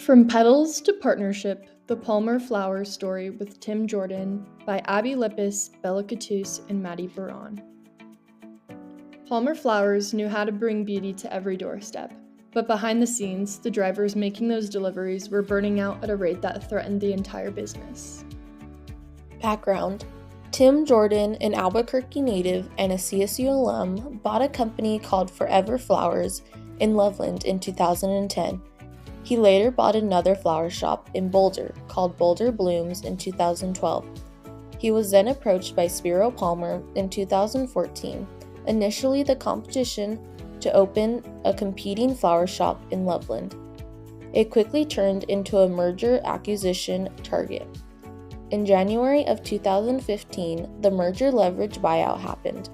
From Petals to Partnership, The Palmer Flowers Story with Tim Jordan by Abby Lippis, Bella Cattouse, and Maddie Baran. Palmer Flowers knew how to bring beauty to every doorstep, but behind the scenes, the drivers making those deliveries were burning out at a rate that threatened the entire business. Background: Tim Jordan, an Albuquerque native and a CSU alum, bought a company called Forever Flowers in Loveland in 2010. He later bought another flower shop in Boulder called Boulder Blooms in 2012. He was then approached by Spiro Palmer in 2014, initially the competition to open a competing flower shop in Loveland. It quickly turned into a merger acquisition target. In January of 2015, the merger leverage buyout happened.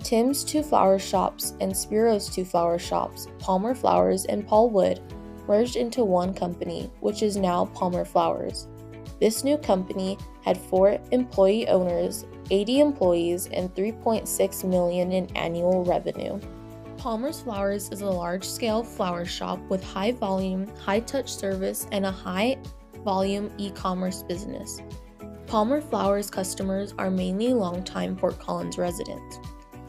Tim's two flower shops and Spiro's two flower shops, Palmer Flowers and Paul Wood, merged into one company, which is now Palmer Flowers. This new company had 4 employee owners, 80 employees, and $3.6 million in annual revenue. Palmer's Flowers is a large-scale flower shop with high-volume, high-touch service and a high-volume e-commerce business. Palmer Flowers customers are mainly longtime Fort Collins residents.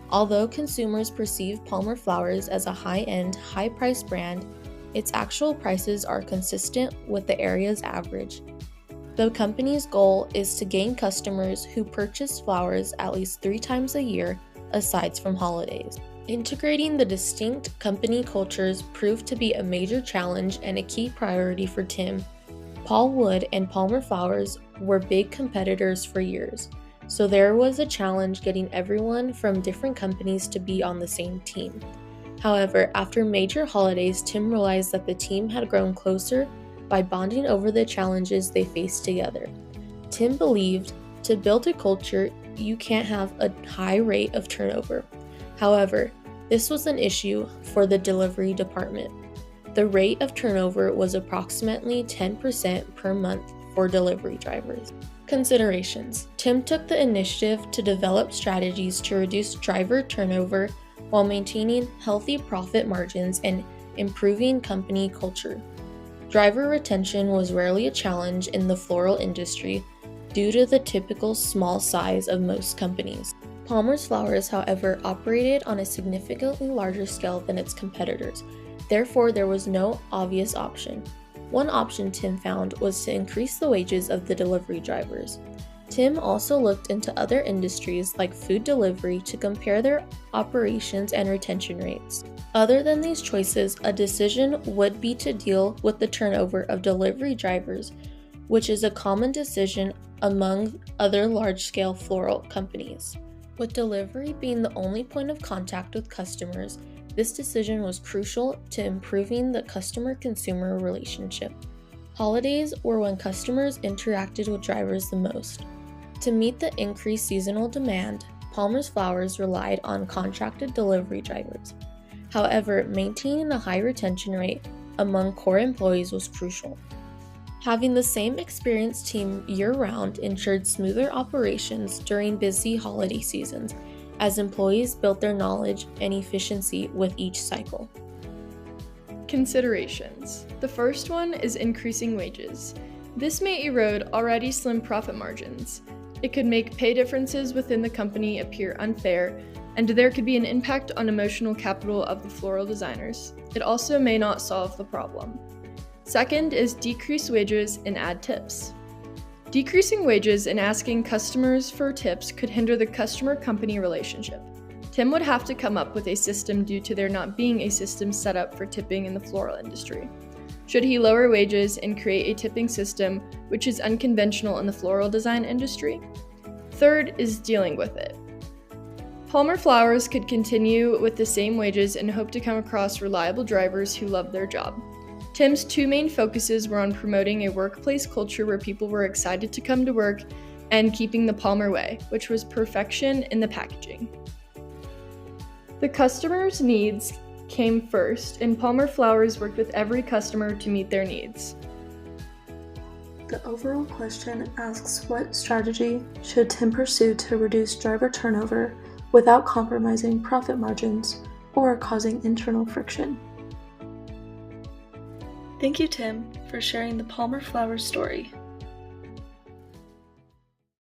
Although consumers perceive Palmer Flowers as a high-end, high-priced brand, its actual prices are consistent with the area's average. The company's goal is to gain customers who purchase flowers at least 3 times a year, aside from holidays. Integrating the distinct company cultures proved to be a major challenge and a key priority for Tim. Paul Wood and Palmer Flowers were big competitors for years, so there was a challenge getting everyone from different companies to be on the same team. However, after major holidays, Tim realized that the team had grown closer by bonding over the challenges they faced together. Tim believed to build a culture, you can't have a high rate of turnover. However, this was an issue for the delivery department. The rate of turnover was approximately 10% per month for delivery drivers. Considerations: Tim took the initiative to develop strategies to reduce driver turnover while maintaining healthy profit margins and improving company culture. Driver retention was rarely a challenge in the floral industry due to the typical small size of most companies. Palmer's Flowers, however, operated on a significantly larger scale than its competitors. Therefore, there was no obvious option. One option Tim found was to increase the wages of the delivery drivers. Tim also looked into other industries like food delivery to compare their operations and retention rates. Other than these choices, a decision would be to deal with the turnover of delivery drivers, which is a common decision among other large-scale floral companies. With delivery being the only point of contact with customers, this decision was crucial to improving the customer-consumer relationship. Holidays were when customers interacted with drivers the most. To meet the increased seasonal demand, Palmer's Flowers relied on contracted delivery drivers. However, maintaining a high retention rate among core employees was crucial. Having the same experienced team year-round ensured smoother operations during busy holiday seasons, as employees built their knowledge and efficiency with each cycle. Considerations. The first one is increasing wages. This may erode already slim profit margins. It could make pay differences within the company appear unfair, and there could be an impact on emotional capital of the floral designers. It also may not solve the problem. Second is decrease wages and add tips. Decreasing wages and asking customers for tips could hinder the customer-company relationship. Tim would have to come up with a system due to there not being a system set up for tipping in the floral industry. Should he lower wages and create a tipping system, which is unconventional in the floral design industry? Third is dealing with it. Palmer Flowers could continue with the same wages and hope to come across reliable drivers who love their job. Tim's 2 main focuses were on promoting a workplace culture where people were excited to come to work and keeping the Palmer way, which was perfection in the packaging. The customer's needs came first, and Palmer Flowers worked with every customer to meet their needs. The overall question asks, what strategy should Tim pursue to reduce driver turnover without compromising profit margins or causing internal friction? Thank you, Tim, for sharing the Palmer Flowers story.